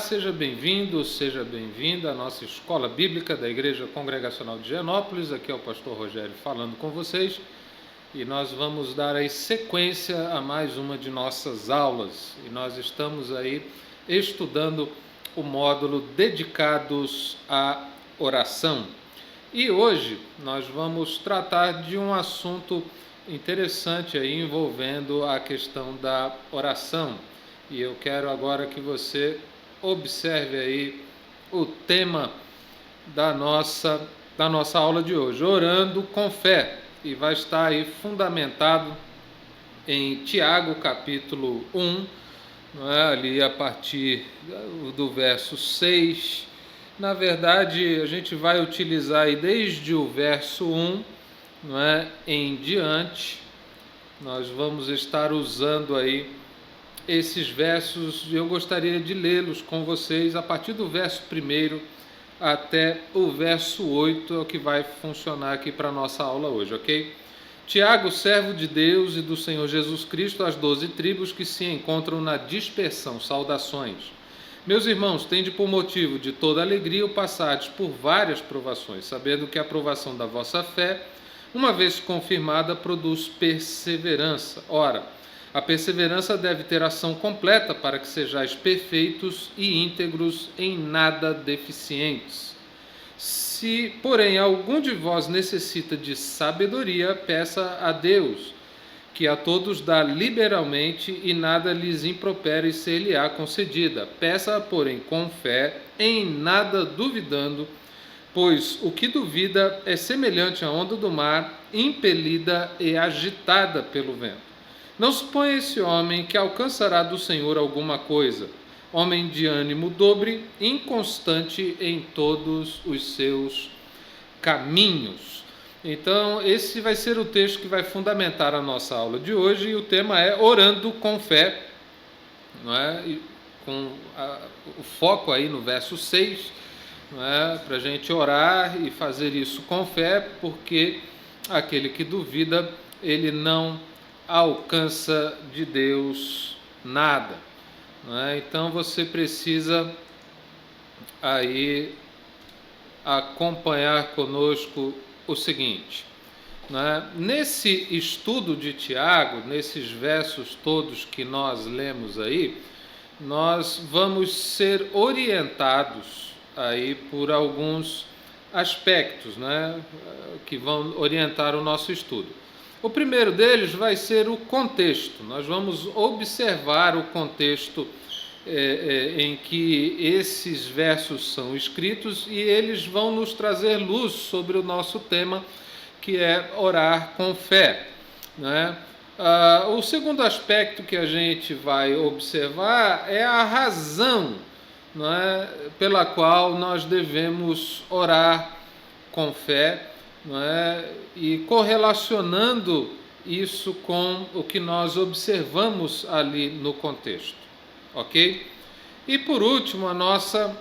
seja bem-vindo, seja bem-vinda à nossa Escola Bíblica da Igreja Congregacional de Higienópolis. Aqui é o pastor Rogério falando com vocês e nós vamos dar aí sequência a mais uma de nossas aulas. E nós estamos aí estudando o módulo dedicados à oração. E hoje nós vamos tratar de um assunto interessante aí envolvendo a questão da oração. E eu quero agora que você observe aí o tema da nossa aula de hoje, orando com fé, e vai estar aí fundamentado em Tiago capítulo 1, não é? Ali a partir do verso 6. Na verdade, a gente vai utilizar aí desde o verso 1, não é, em diante. Nós vamos estar usando aí esses versos, eu gostaria de lê-los com vocês a partir do verso 1 até o verso 8, é o que vai funcionar aqui para a nossa aula hoje, ok? Tiago, servo de Deus e do Senhor Jesus Cristo, às 12 tribos que se encontram na dispersão, saudações. Meus irmãos, tende por motivo de toda alegria o passardes por várias provações, sabendo que a provação da vossa fé, uma vez confirmada, produz perseverança. Ora, a perseverança deve ter ação completa para que sejais perfeitos e íntegros, em nada deficientes. Se, porém, algum de vós necessita de sabedoria, peça a Deus, que a todos dá liberalmente e nada lhes impropera e ser-lhe-á concedida. Peça, porém, com fé, em nada duvidando, pois o que duvida é semelhante à onda do mar, impelida e agitada pelo vento. Não suponha esse homem que alcançará do Senhor alguma coisa. Homem de ânimo dobre, inconstante em todos os seus caminhos. Então, esse vai ser o texto que vai fundamentar a nossa aula de hoje, e o tema é orando com fé, não é? E com o foco aí no verso 6, não é? Para a gente orar e fazer isso com fé, porque aquele que duvida, ele não alcança de Deus nada, não é? Então você precisa aí acompanhar conosco o seguinte, não é? Nesse estudo de Tiago, nesses versos todos que nós lemos aí, nós vamos ser orientados aí por alguns aspectos, né, que vão orientar o nosso estudo. O primeiro deles vai ser o contexto. Nós vamos observar o contexto em que esses versos são escritos, e eles vão nos trazer luz sobre o nosso tema, que é orar com fé, né? O segundo aspecto que a gente vai observar é a razão, não é, pela qual nós devemos orar com fé, não é? E correlacionando isso com o que nós observamos ali no contexto, ok? E por último, a nossa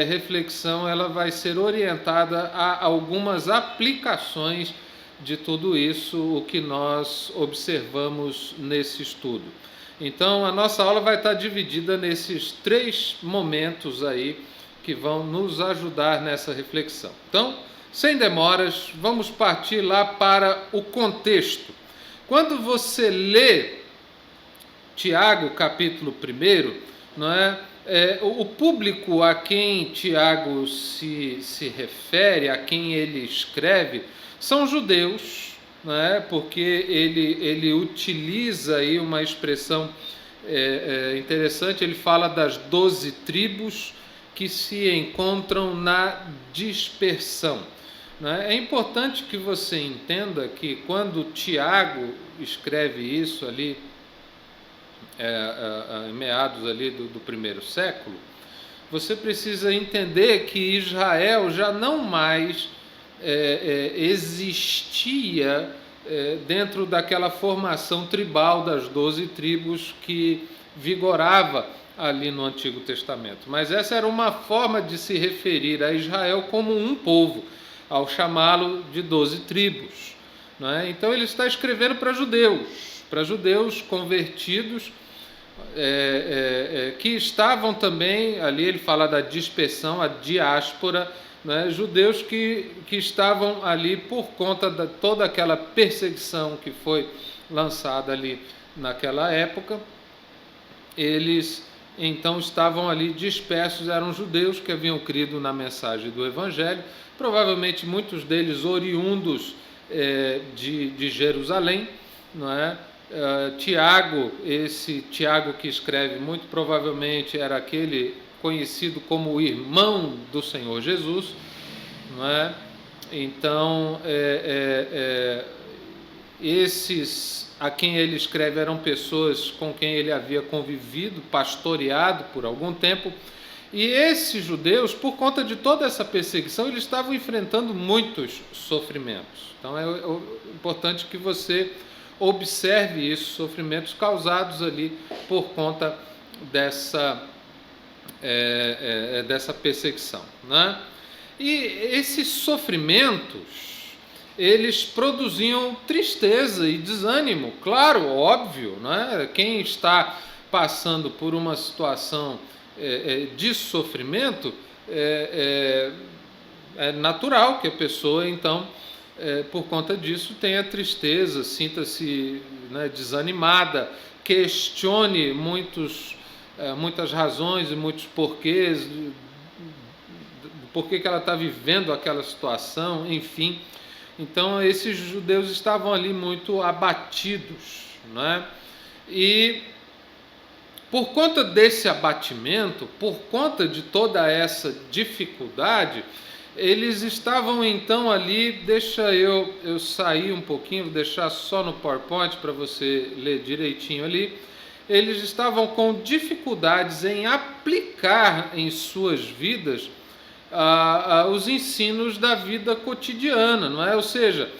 reflexão ela vai ser orientada a algumas aplicações de tudo isso, o que nós observamos nesse estudo. Então, a nossa aula vai estar dividida nesses 3 momentos aí que vão nos ajudar nessa reflexão. Então, sem demoras, vamos partir lá para o contexto. Quando você lê Tiago, capítulo 1, não é? O público a quem Tiago se refere, a quem ele escreve, são judeus, não é? Porque ele utiliza aí uma expressão interessante, ele fala das 12 tribos que se encontram na dispersão. É importante que você entenda que quando Tiago escreve isso ali, em meados ali do primeiro século, você precisa entender que Israel já não mais existia dentro daquela formação tribal das 12 tribos que vigorava ali no Antigo Testamento. Mas essa era uma forma de se referir a Israel como um povo, ao chamá-lo de 12 tribos. Não é? Então ele está escrevendo para judeus convertidos, que estavam também ali, ele fala da dispersão, a diáspora, né, judeus que estavam ali por conta de toda aquela perseguição que foi lançada ali naquela época. Eles então estavam ali dispersos, eram judeus que haviam crido na mensagem do Evangelho, provavelmente muitos deles oriundos de Jerusalém, não é? Tiago, esse Tiago que escreve, muito provavelmente era aquele conhecido como o irmão do Senhor Jesus, não é? Então, esses a quem ele escreve eram pessoas com quem ele havia convivido, pastoreado por algum tempo, e esses judeus, por conta de toda essa perseguição, eles estavam enfrentando muitos sofrimentos. Então é importante que você observe isso, sofrimentos causados ali por conta dessa perseguição, né? E esses sofrimentos, eles produziam tristeza e desânimo, claro, óbvio, né? Quem está passando por uma situação de sofrimento, é natural que a pessoa, então, por conta disso, tenha tristeza, sinta-se, né, desanimada, questione muitas razões e muitos porquês, por que ela está vivendo aquela situação, enfim. Então, esses judeus estavam ali muito abatidos, né? E por conta desse abatimento, por conta de toda essa dificuldade, eles estavam então ali, deixa eu sair um pouquinho, vou deixar só no PowerPoint para você ler direitinho ali. Eles estavam com dificuldades em aplicar em suas vidas os ensinos da vida cotidiana, não é? Ou seja,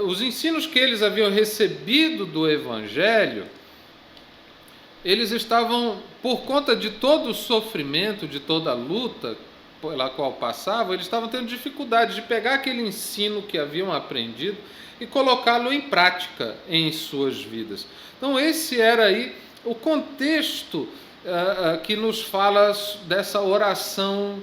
os ensinos que eles haviam recebido do Evangelho, eles estavam, por conta de todo o sofrimento, de toda a luta pela qual passavam, eles estavam tendo dificuldade de pegar aquele ensino que haviam aprendido e colocá-lo em prática em suas vidas. Então esse era aí o contexto que nos fala dessa oração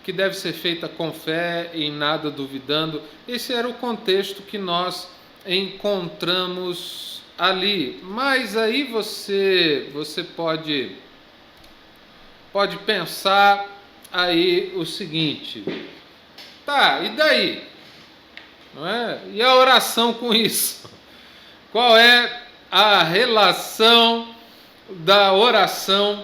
que deve ser feita com fé, em nada duvidando. Esse era o contexto que nós encontramos ali. Mas aí você pode pensar aí o seguinte: tá, e daí? Não é? E a oração com isso? Qual é a relação da oração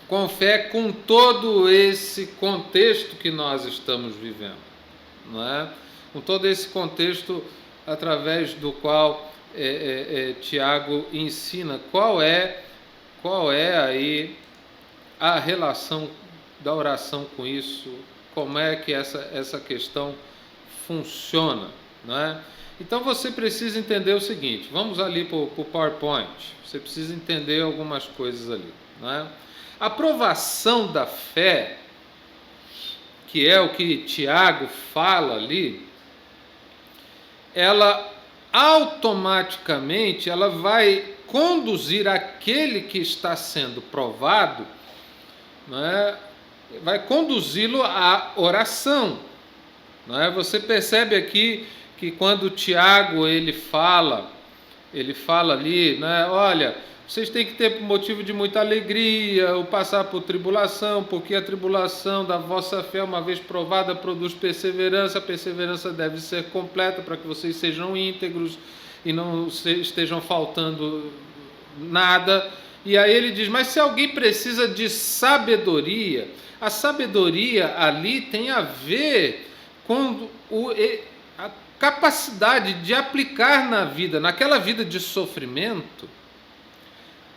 com fé, com todo esse contexto que nós estamos vivendo, não é? Com todo esse contexto através do qual Tiago ensina qual é aí a relação da oração com isso, como é que essa questão funciona, não é? Então você precisa entender o seguinte, vamos ali para o PowerPoint, você precisa entender algumas coisas ali, não é? A provação da fé, que é o que Tiago fala ali, ela automaticamente vai conduzir aquele que está sendo provado, não é? Vai conduzi-lo à oração, não é? Você percebe aqui que quando Tiago ele fala ali, né? Olha, vocês têm que ter motivo de muita alegria, ou passar por tribulação, porque a tribulação da vossa fé, uma vez provada, produz perseverança. A perseverança deve ser completa para que vocês sejam íntegros e não estejam faltando nada. E aí ele diz, mas se alguém precisa de sabedoria, a sabedoria ali tem a ver com a capacidade de aplicar na vida, naquela vida de sofrimento,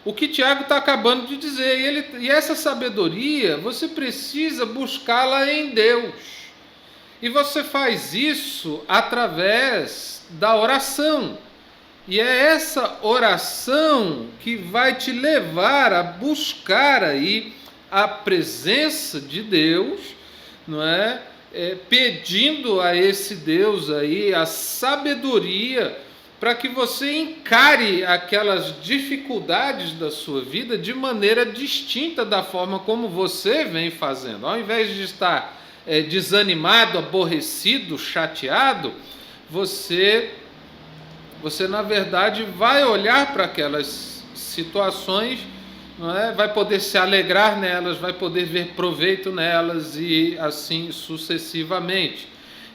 o que Tiago está acabando de dizer. E essa sabedoria, você precisa buscá-la em Deus. E você faz isso através da oração. E é essa oração que vai te levar a buscar aí a presença de Deus, não é? Pedindo a esse Deus aí a sabedoria para que você encare aquelas dificuldades da sua vida de maneira distinta da forma como você vem fazendo. Ao invés de estar desanimado, aborrecido, chateado, você na verdade vai olhar para aquelas situações, não é? Vai poder se alegrar nelas, vai poder ver proveito nelas e assim sucessivamente.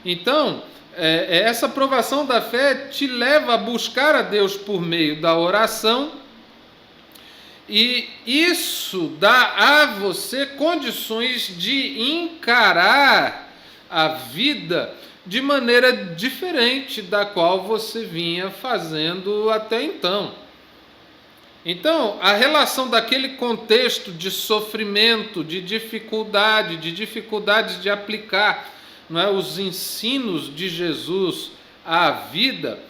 Então, essa provação da fé te leva a buscar a Deus por meio da oração, e isso dá a você condições de encarar a vida de maneira diferente da qual você vinha fazendo até então. Então, a relação daquele contexto de sofrimento, de dificuldades de aplicar, não é, os ensinos de Jesus à vida,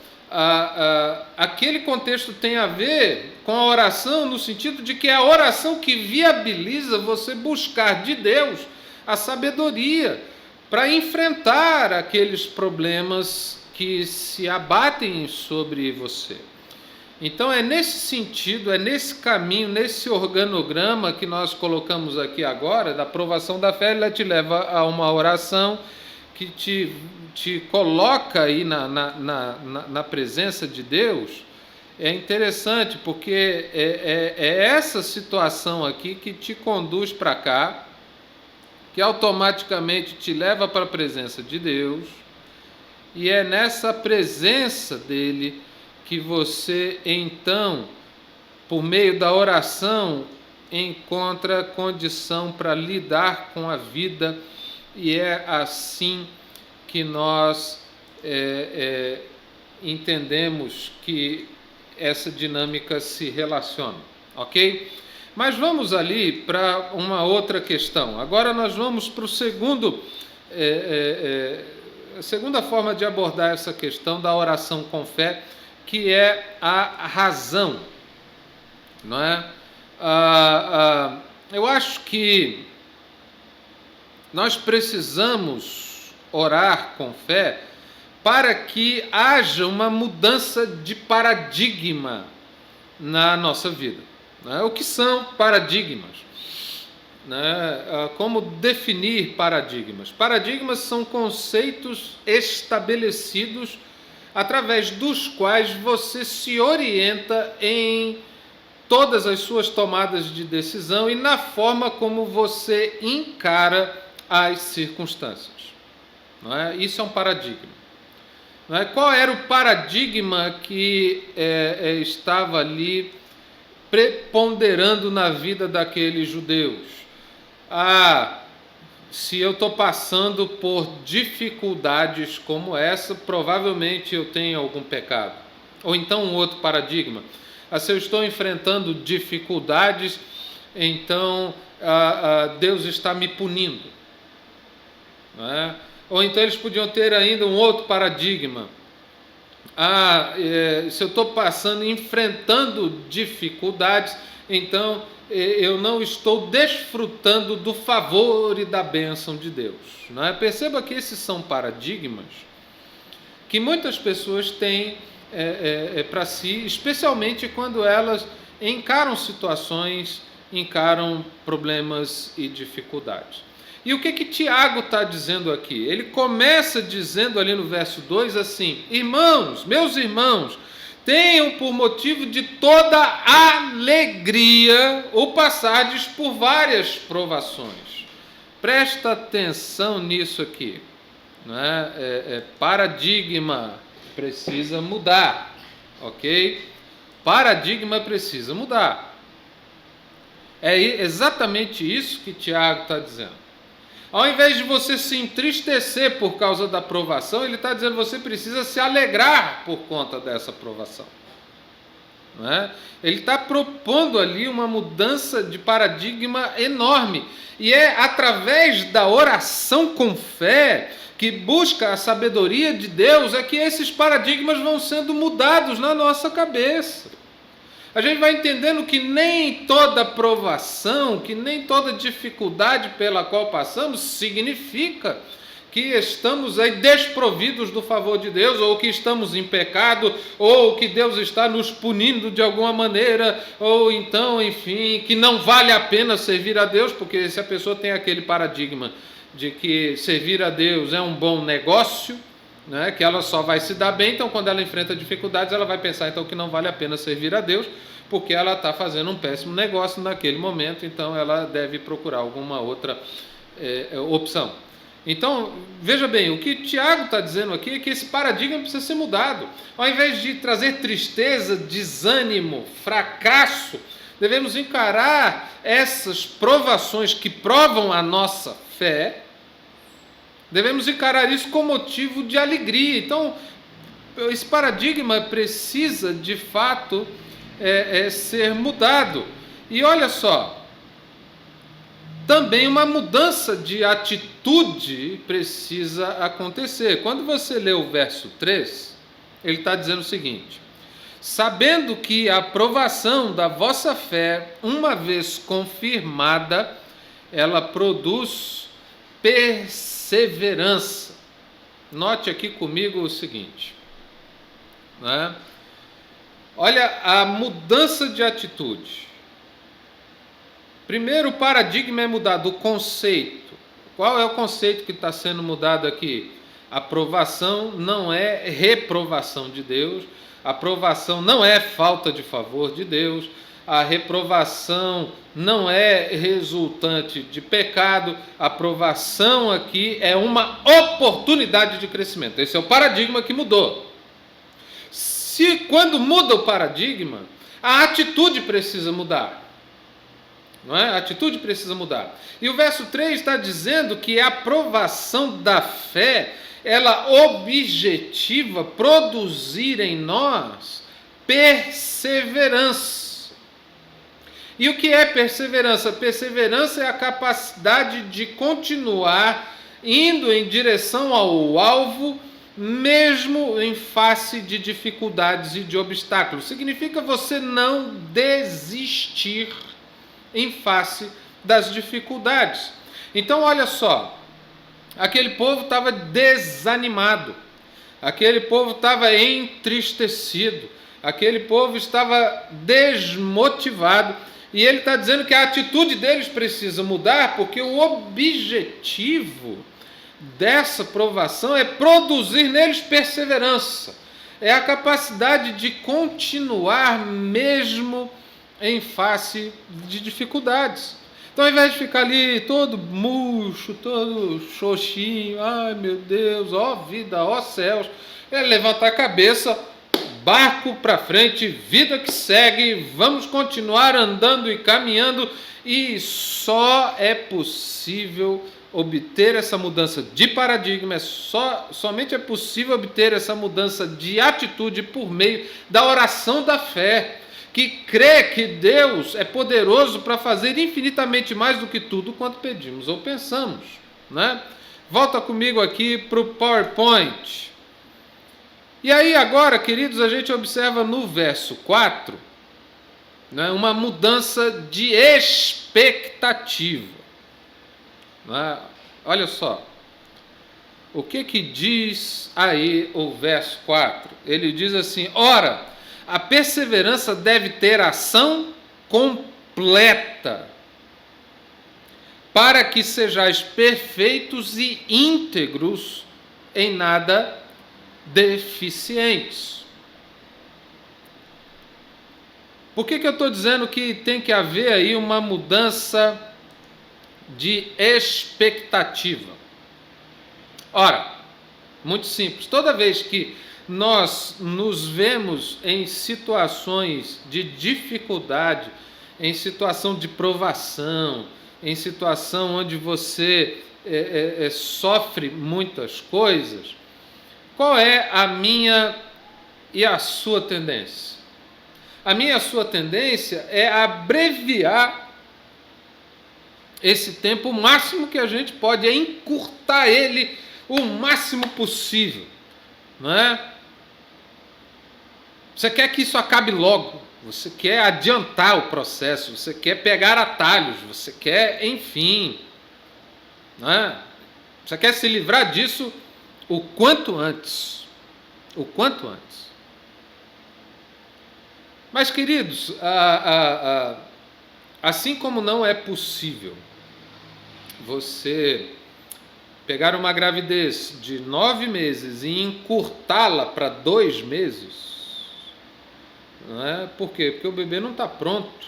aquele contexto tem a ver com a oração, no sentido de que é a oração que viabiliza você buscar de Deus a sabedoria para enfrentar aqueles problemas que se abatem sobre você. Então é nesse sentido, é nesse caminho, nesse organograma que nós colocamos aqui agora, da provação da fé. Ela te leva a uma oração que te coloca aí na presença de Deus. É interessante porque é essa situação aqui que te conduz para cá, que automaticamente te leva para a presença de Deus, e é nessa presença dele que você, então, por meio da oração, encontra condição para lidar com a vida, e é assim que nós entendemos que essa dinâmica se relaciona, ok? Mas vamos ali para uma outra questão. Agora nós vamos para o a segunda forma de abordar essa questão da oração com fé, que é a razão, não é? Eu acho que nós precisamos orar com fé para que haja uma mudança de paradigma na nossa vida. Não é? O que são paradigmas? Como definir paradigmas? Paradigmas são conceitos estabelecidos através dos quais você se orienta em todas as suas tomadas de decisão e na forma como você encara as circunstâncias. Não é? Isso é um paradigma. Não é? Qual era o paradigma que estava ali preponderando na vida daqueles judeus? Se eu estou passando por dificuldades como essa, provavelmente eu tenho algum pecado. Ou então um outro paradigma. Se eu estou enfrentando dificuldades, então Deus está me punindo. Não é? Ou então eles podiam ter ainda um outro paradigma. Se eu estou enfrentando dificuldades, então eu não estou desfrutando do favor e da bênção de Deus. Não é? Perceba que esses são paradigmas que muitas pessoas têm para si, especialmente quando elas encaram situações, encaram problemas e dificuldades. E o que Tiago está dizendo aqui? Ele começa dizendo ali no verso 2 assim: irmãos, meus irmãos, tenham por motivo de toda alegria o passardes por várias provações. Presta atenção nisso aqui. Não é? Paradigma precisa mudar, ok? Paradigma precisa mudar. É exatamente isso que Tiago está dizendo. Ao invés de você se entristecer por causa da provação, ele está dizendo que você precisa se alegrar por conta dessa provação. Não é? Ele está propondo ali uma mudança de paradigma enorme. E é através da oração com fé, que busca a sabedoria de Deus, é que esses paradigmas vão sendo mudados na nossa cabeça. A gente vai entendendo que nem toda provação, que nem toda dificuldade pela qual passamos significa que estamos aí desprovidos do favor de Deus, ou que estamos em pecado, ou que Deus está nos punindo de alguma maneira, ou então, enfim, que não vale a pena servir a Deus, porque se a pessoa tem aquele paradigma de que servir a Deus é um bom negócio, né, que ela só vai se dar bem, então quando ela enfrenta dificuldades, ela vai pensar então que não vale a pena servir a Deus, porque ela está fazendo um péssimo negócio naquele momento, então ela deve procurar alguma outra opção. Então, veja bem, o que Tiago está dizendo aqui é que esse paradigma precisa ser mudado. Ao invés de trazer tristeza, desânimo, fracasso, devemos encarar essas provações que provam a nossa fé, devemos encarar isso com motivo de alegria. Então, esse paradigma precisa, de fato, ser mudado. E olha só, também uma mudança de atitude precisa acontecer. Quando você lê o verso 3, ele está dizendo o seguinte: sabendo que a aprovação da vossa fé, uma vez confirmada, ela produz perseverança. Note aqui comigo o seguinte, né? Olha a mudança de atitude. Primeiro, o paradigma é mudado, o conceito. Qual é o conceito que está sendo mudado aqui? Aprovação não é reprovação de Deus, aprovação não é falta de favor de Deus, a reprovação não é resultante de pecado, a aprovação aqui é uma oportunidade de crescimento. Esse é o paradigma que mudou. Quando muda o paradigma, a atitude precisa mudar. Não é? A atitude precisa mudar. E o verso 3 está dizendo que a aprovação da fé, ela objetiva produzir em nós perseverança. E o que é perseverança? Perseverança é a capacidade de continuar indo em direção ao alvo, mesmo em face de dificuldades e de obstáculos. Significa você não desistir em face das dificuldades. Então, olha só, aquele povo estava desanimado, aquele povo estava entristecido, aquele povo estava desmotivado, e ele está dizendo que a atitude deles precisa mudar, porque o objetivo dessa provação é produzir neles perseverança, é a capacidade de continuar mesmo em face de dificuldades. Então, ao invés de ficar ali todo murcho, todo xoxinho, ai meu Deus, ó vida, ó céus, é levantar a cabeça, barco para frente, vida que segue, vamos continuar andando e caminhando, e só é possível obter essa mudança de paradigma, somente é possível obter essa mudança de atitude por meio da oração da fé, que crê que Deus é poderoso para fazer infinitamente mais do que tudo quanto pedimos ou pensamos, né? Volta comigo aqui para o PowerPoint. E aí agora, queridos, a gente observa no verso 4, né, uma mudança de expectativa. Né? Olha só, o que diz aí o verso 4? Ele diz assim: ora, a perseverança deve ter ação completa, para que sejais perfeitos e íntegros, em nada deficientes. Por que eu estou dizendo que tem que haver aí uma mudança de expectativa? Ora, muito simples, toda vez que nós nos vemos em situações de dificuldade, em situação de provação, em situação onde você sofre muitas coisas, qual é a minha e a sua tendência? A minha e a sua tendência é abreviar esse tempo o máximo que a gente pode, é encurtar ele o máximo possível, não é? Você quer que isso acabe logo, você quer adiantar o processo, você quer pegar atalhos, você quer, enfim, não é? Você quer se livrar disso o quanto antes. O quanto antes. Mas, queridos, assim como não é possível você pegar uma gravidez de 9 meses e encurtá-la para 2 meses, não é? Por quê? Porque o bebê não está pronto,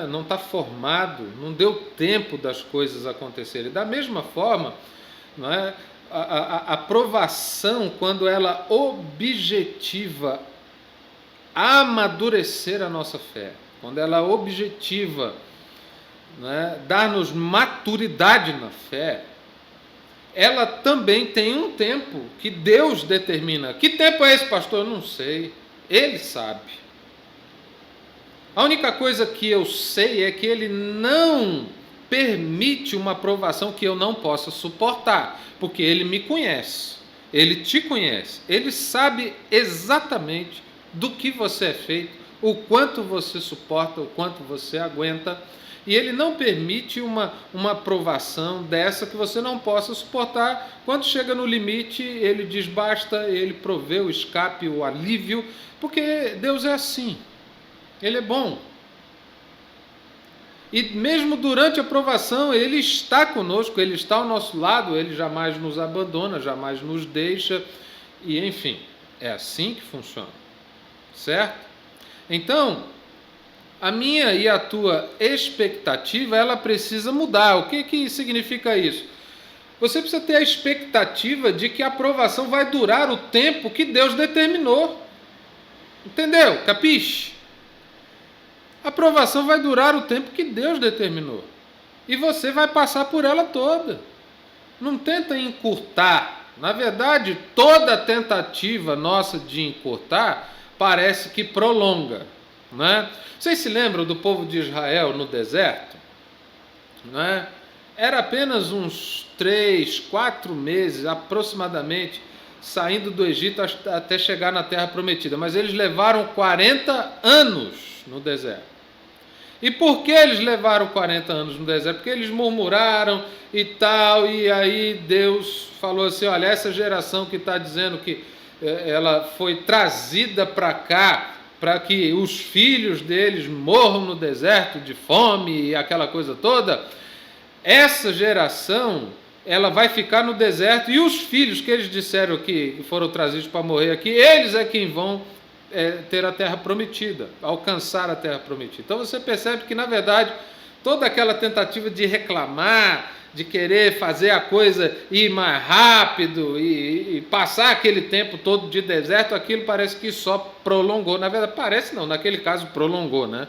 não está formado, não deu tempo das coisas acontecerem. Da mesma forma, não é? A aprovação, quando ela objetiva amadurecer a nossa fé, quando ela objetiva, dar-nos maturidade na fé, ela também tem um tempo que Deus determina. Que tempo é esse, pastor? Eu não sei. Ele sabe. A única coisa que eu sei é que Ele não permite uma aprovação que eu não possa suportar, porque Ele me conhece, Ele te conhece, Ele sabe exatamente do que você é feito, o quanto você suporta, o quanto você aguenta, e Ele não permite uma aprovação dessa que você não possa suportar. Quando chega no limite, Ele diz basta, Ele provê o escape, o alívio, porque Deus é assim, Ele é bom. E mesmo durante a provação, Ele está conosco, Ele está ao nosso lado, Ele jamais nos abandona, jamais nos deixa, e enfim, é assim que funciona, certo? Então, a minha e a tua expectativa, ela precisa mudar. O que significa isso? Você precisa ter a expectativa de que a aprovação vai durar o tempo que Deus determinou. Entendeu? Capiche? A aprovação vai durar o tempo que Deus determinou. E você vai passar por ela toda. Não tenta encurtar. Na verdade, toda tentativa nossa de encurtar parece que prolonga. Não é? Vocês se lembram do povo de Israel no deserto? Não é? Era apenas uns 3, 4 meses aproximadamente saindo do Egito até chegar na Terra Prometida. Mas eles levaram 40 anos no deserto. E por que eles levaram 40 anos no deserto? Porque eles murmuraram e tal, e aí Deus falou assim, olha, essa geração que está dizendo que ela foi trazida para cá, para que os filhos deles morram no deserto de fome e aquela coisa toda, essa geração, ela vai ficar no deserto, e os filhos que eles disseram que foram trazidos para morrer aqui, eles é quem vão ter a terra prometida, alcançar a terra prometida. Então você percebe que, na verdade, toda aquela tentativa de reclamar, de querer fazer a coisa ir mais rápido e passar aquele tempo todo de deserto, aquilo parece que só prolongou. Na verdade, parece não, naquele caso prolongou, né?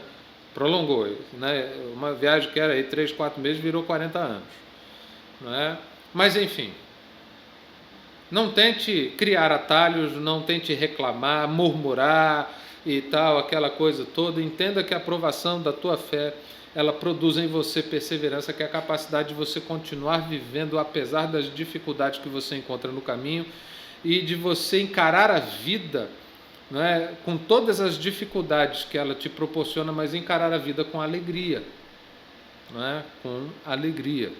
Prolongou, né? Uma viagem que era aí 3, 4 meses virou 40 anos. Não é? Mas, enfim, não tente criar atalhos, não tente reclamar, murmurar e tal, aquela coisa toda. Entenda que a aprovação da tua fé, ela produz em você perseverança, que é a capacidade de você continuar vivendo apesar das dificuldades que você encontra no caminho e de você encarar a vida, não é, com todas as dificuldades que ela te proporciona, mas encarar a vida com alegria, não é? Com alegria.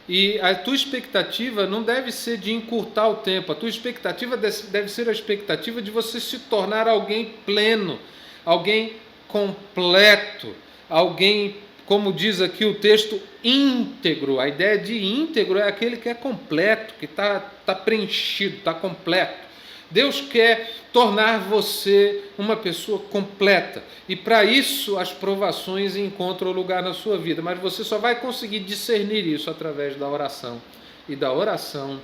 E a tua expectativa não deve ser de encurtar o tempo, a tua expectativa deve ser a expectativa de você se tornar alguém pleno, alguém completo, alguém, como diz aqui o texto, íntegro. A ideia de íntegro é aquele que é completo, que está preenchido, está completo. Deus quer tornar você uma pessoa completa, e para isso as provações encontram lugar na sua vida, mas você só vai conseguir discernir isso através da oração, e da oração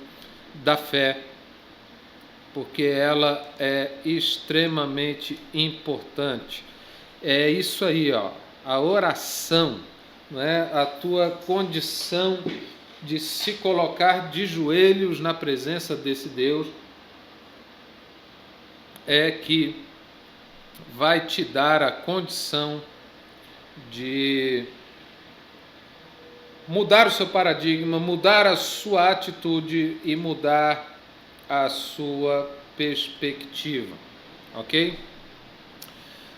da fé, porque ela é extremamente importante. É isso aí, ó, a oração, não é? A tua condição de se colocar de joelhos na presença desse Deus é que vai te dar a condição de mudar o seu paradigma, mudar a sua atitude e mudar a sua perspectiva, ok?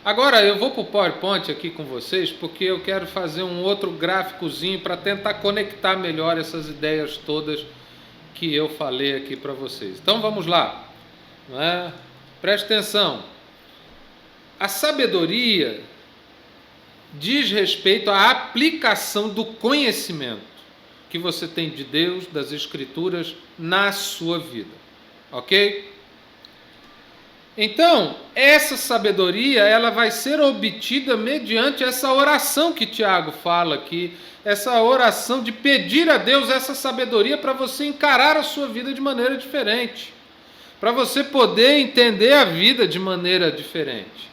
Agora eu vou para o PowerPoint aqui com vocês, porque eu quero fazer um outro gráficozinho para tentar conectar melhor essas ideias todas que eu falei aqui para vocês. Então vamos lá, não é? Preste atenção. A sabedoria diz respeito à aplicação do conhecimento que você tem de Deus, das Escrituras, na sua vida. Ok? Então, essa sabedoria, ela vai ser obtida mediante essa oração que Tiago fala aqui, essa oração de pedir a Deus essa sabedoria para você encarar a sua vida de maneira diferente, para você poder entender a vida de maneira diferente.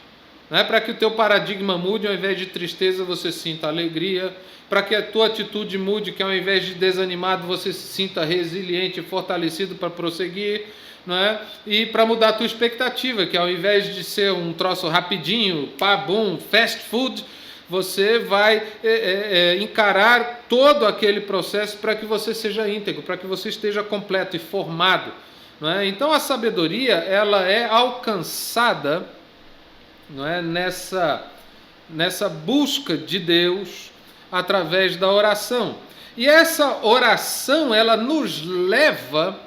Não é? Para que o teu paradigma mude, ao invés de tristeza você sinta alegria, para que a tua atitude mude, que ao invés de desanimado você se sinta resiliente e fortalecido para prosseguir, não é? E para mudar a tua expectativa, que ao invés de ser um troço rapidinho, pá, bum, fast food, você vai encarar todo aquele processo para que você seja íntegro, para que você esteja completo e formado, não é? Então a sabedoria, ela é alcançada, não é? Nessa busca de Deus através da oração. E essa oração, ela nos leva,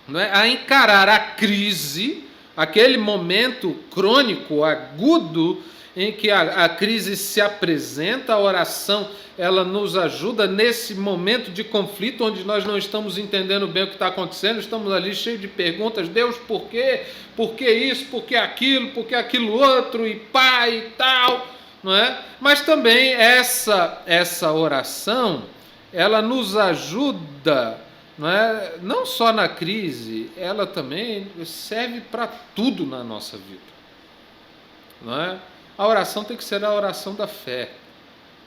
não é, a encarar a crise, aquele momento crônico, agudo, em que a crise se apresenta. A oração, ela nos ajuda nesse momento de conflito, onde nós não estamos entendendo bem o que está acontecendo, estamos ali cheios de perguntas: Deus, por quê? Por que isso? Por que aquilo outro? E pá, e tal, não é? Mas também essa oração, ela nos ajuda, não só na crise, ela também serve para tudo na nossa vida, não é? A oração tem que ser a oração da fé,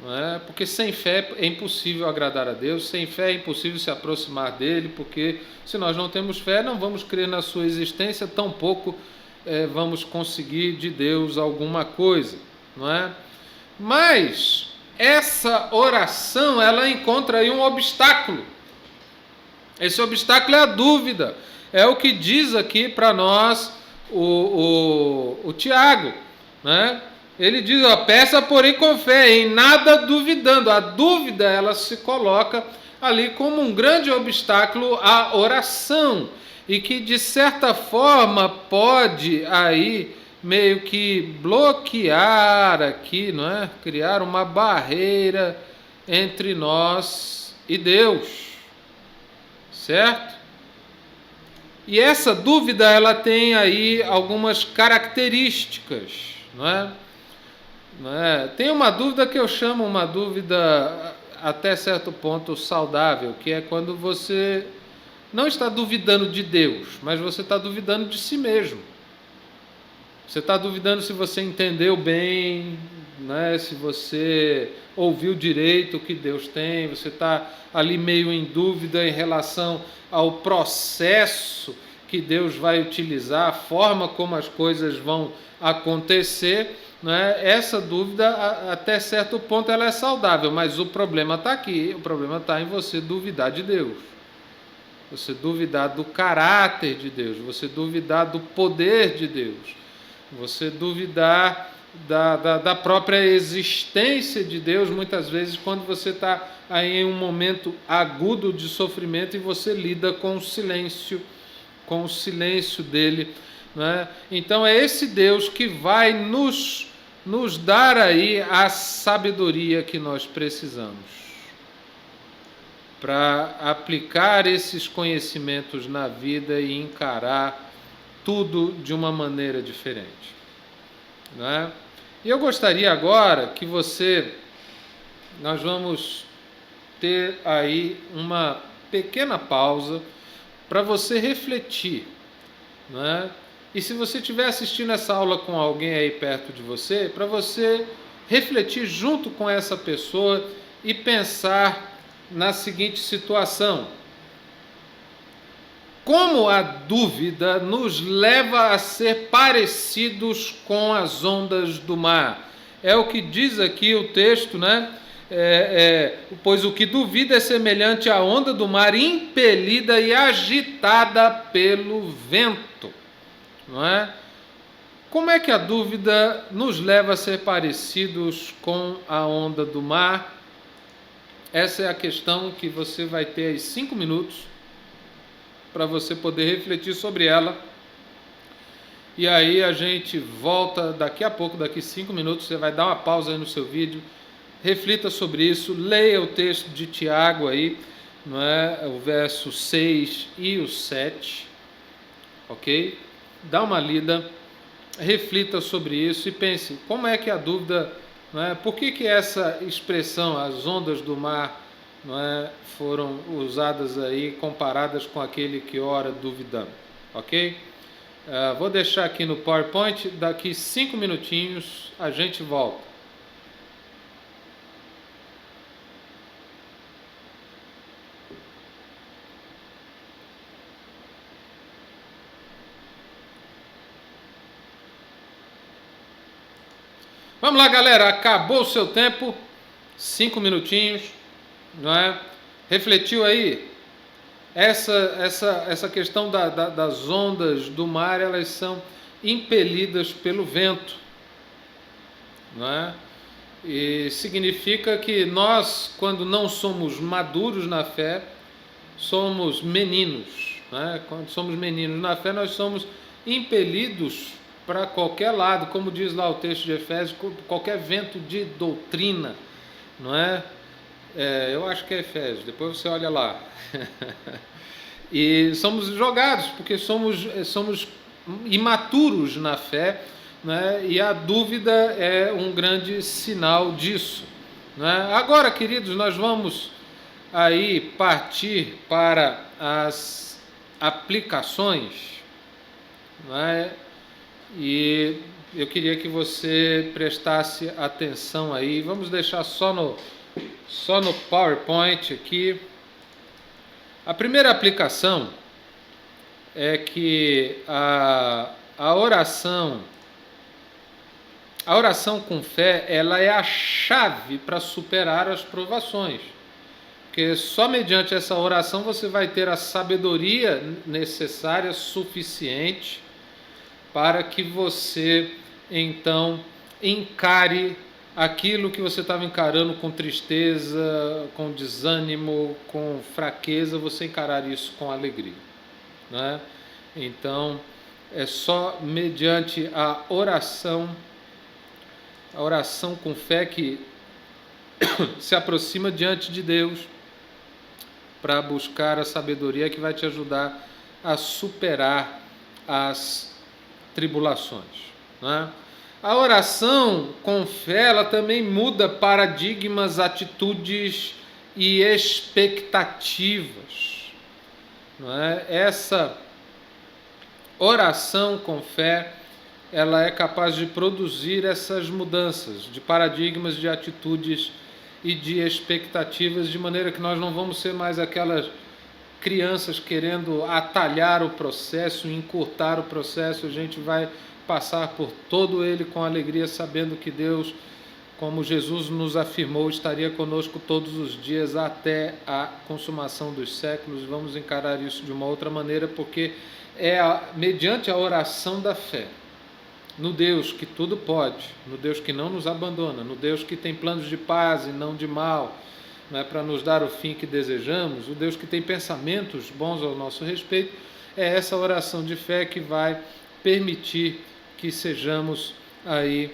não é? Porque sem fé é impossível agradar a Deus, sem fé é impossível se aproximar dele, porque se nós não temos fé, não vamos crer na sua existência, tampouco vamos conseguir de Deus alguma coisa, não é? Mas essa oração, ela encontra aí um obstáculo. Esse obstáculo é a dúvida. É o que diz aqui para nós o Tiago, né? Ele diz: peça porém com fé, em nada duvidando. A dúvida, ela se coloca ali como um grande obstáculo à oração, e que de certa forma pode aí meio que bloquear aqui, não é? Criar uma barreira entre nós e Deus, certo? E essa dúvida, ela tem aí algumas características, não é? Tem uma dúvida que eu chamo uma dúvida até certo ponto saudável, que é quando você não está duvidando de Deus, mas você está duvidando de si mesmo. Você está duvidando se você entendeu bem, né? Se você ouviu direito o que Deus tem, você está ali meio em dúvida em relação ao processo que Deus vai utilizar, a forma como as coisas vão acontecer, né? Essa dúvida, até certo ponto, ela é saudável, mas o problema está aqui, o problema está em você duvidar de Deus, você duvidar do caráter de Deus, você duvidar do poder de Deus, você duvidar da própria existência de Deus, muitas vezes quando você está aí em um momento agudo de sofrimento e você lida com o silêncio dele, né? Então é esse Deus que vai nos dar aí a sabedoria que nós precisamos para aplicar esses conhecimentos na vida e encarar tudo de uma maneira diferente, né? E eu gostaria agora que nós vamos ter aí uma pequena pausa para você refletir, né? E se você estiver assistindo essa aula com alguém aí perto de você, para você refletir junto com essa pessoa e pensar na seguinte situação: como a dúvida nos leva a ser parecidos com as ondas do mar. É o que diz aqui o texto, né? Pois o que duvida é semelhante à onda do mar, impelida e agitada pelo vento, não é? como é que a dúvida nos leva a ser parecidos com a onda do mar? Essa é a questão que você vai ter aí 5 minutos para você poder refletir sobre ela. E aí a gente volta daqui a pouco, daqui 5 minutos, você vai dar uma pausa aí no seu vídeo, reflita sobre isso, leia o texto de Tiago aí, não é? O verso 6 e o 7, ok? Dá uma lida, reflita sobre isso e pense, como é que a dúvida, não é? Por que essa expressão, as ondas do mar, não é, foram usadas aí, comparadas com aquele que ora duvidando, ok? Vou deixar aqui no PowerPoint, daqui 5 minutinhos a gente volta. Vamos lá, galera, acabou o seu tempo, 5 minutinhos, não é? Refletiu aí? Essa questão das ondas do mar, elas são impelidas pelo vento, não é? E significa que nós, quando não somos maduros na fé, somos meninos, né? Quando somos meninos na fé, nós somos impelidos para qualquer lado, como diz lá o texto de Efésios, qualquer vento de doutrina, não é? Eu acho que é Efésios, depois você olha lá. E somos jogados, porque somos imaturos na fé, né? E a dúvida é um grande sinal disso, né? Agora, queridos, nós vamos aí partir para as aplicações, né? E eu queria que você prestasse atenção aí. Vamos deixar só no PowerPoint aqui. A primeira aplicação é que a oração com fé, ela é a chave para superar as provações. Porque só mediante essa oração você vai ter a sabedoria necessária, suficiente, para que você, então, encare aquilo que você estava encarando com tristeza, com desânimo, com fraqueza, você encarar isso com alegria, né? Então, é só mediante a oração com fé que se aproxima diante de Deus para buscar a sabedoria que vai te ajudar a superar as tribulações, né? A oração com fé, ela também muda paradigmas, atitudes e expectativas, não é? Essa oração com fé, ela é capaz de produzir essas mudanças de paradigmas, de atitudes e de expectativas, de maneira que nós não vamos ser mais aquelas crianças querendo atalhar o processo, encurtar o processo. A gente vai passar por todo ele com alegria, sabendo que Deus, como Jesus nos afirmou, estaria conosco todos os dias até a consumação dos séculos. Vamos encarar isso de uma outra maneira, porque é mediante a oração da fé, no Deus que tudo pode, no Deus que não nos abandona, no Deus que tem planos de paz e não de mal, não é, para nos dar o fim que desejamos, o Deus que tem pensamentos bons ao nosso respeito. É essa oração de fé que vai permitir que sejamos aí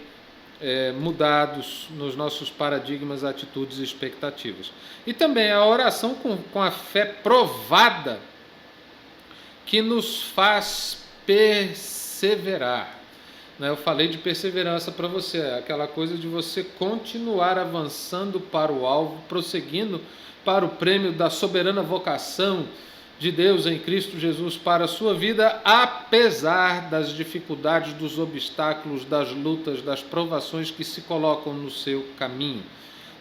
mudados nos nossos paradigmas, atitudes e expectativas. E também a oração com a fé provada, que nos faz perseverar. Eu falei de perseverança para você, aquela coisa de você continuar avançando para o alvo, prosseguindo para o prêmio da soberana vocação de Deus em Cristo Jesus para a sua vida, apesar das dificuldades, dos obstáculos, das lutas, das provações que se colocam no seu caminho,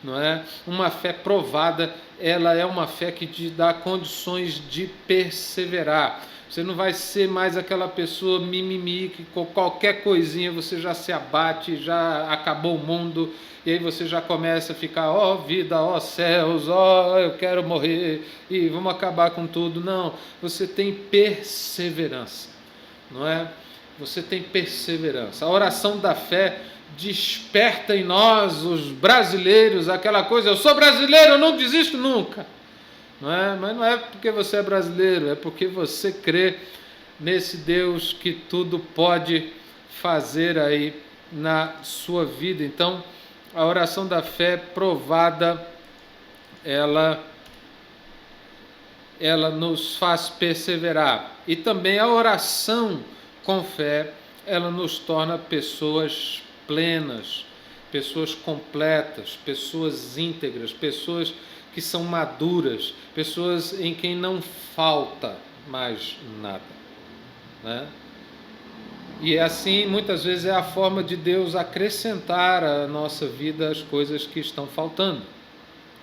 não é? Uma fé provada, ela é uma fé que te dá condições de perseverar. Você não vai ser mais aquela pessoa mimimi, que com qualquer coisinha você já se abate, já acabou o mundo, e aí você já começa a ficar, ó vida, ó céus, ó eu quero morrer, e vamos acabar com tudo. Não, você tem perseverança, não é? você tem perseverança. A oração da fé desperta em nós, os brasileiros, aquela coisa: eu sou brasileiro, eu não desisto nunca. Não é? Mas não é porque você é brasileiro, é porque você crê nesse Deus que tudo pode fazer aí na sua vida. Então, a oração da fé provada, ela nos faz perseverar. E também a oração com fé, ela nos torna pessoas plenas, pessoas completas, pessoas íntegras, pessoas que são maduras, pessoas em quem não falta mais nada, né? E assim, muitas vezes, é a forma de Deus acrescentar à nossa vida as coisas que estão faltando.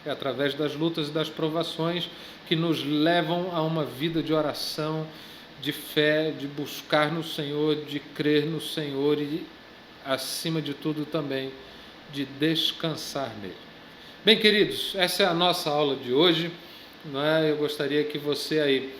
É através das lutas e das provações que nos levam a uma vida de oração, de fé, de buscar no Senhor, de crer no Senhor e, acima de tudo, também de descansar nele. Bem, queridos, essa é a nossa aula de hoje, não é? Eu gostaria que você aí,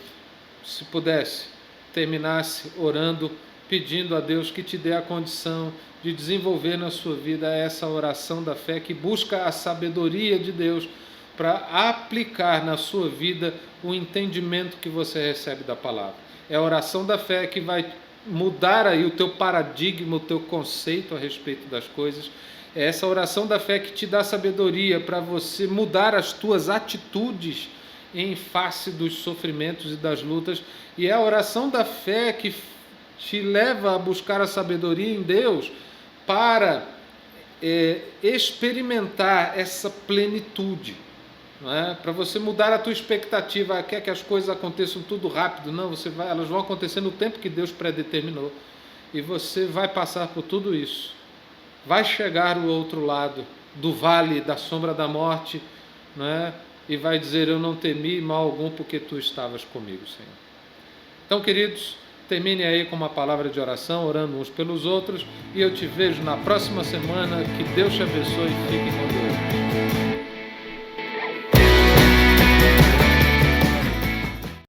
se pudesse, terminasse orando, pedindo a Deus que te dê a condição de desenvolver na sua vida essa oração da fé que busca a sabedoria de Deus para aplicar na sua vida o entendimento que você recebe da palavra. É a oração da fé que vai mudar aí o teu paradigma, o teu conceito a respeito das coisas. É essa oração da fé que te dá sabedoria para você mudar as tuas atitudes em face dos sofrimentos e das lutas. E é a oração da fé que te leva a buscar a sabedoria em Deus para experimentar essa plenitude. Não é? Para você mudar a tua expectativa, quer que as coisas aconteçam tudo rápido. Não, elas vão acontecer no tempo que Deus predeterminou. E você vai passar por tudo isso. Vai chegar ao outro lado do vale da sombra da morte, não é? E vai dizer: eu não temi mal algum, porque tu estavas comigo, Senhor. Então, queridos, termine aí com uma palavra de oração, orando uns pelos outros, e eu te vejo na próxima semana. Que Deus te abençoe e fique com Deus.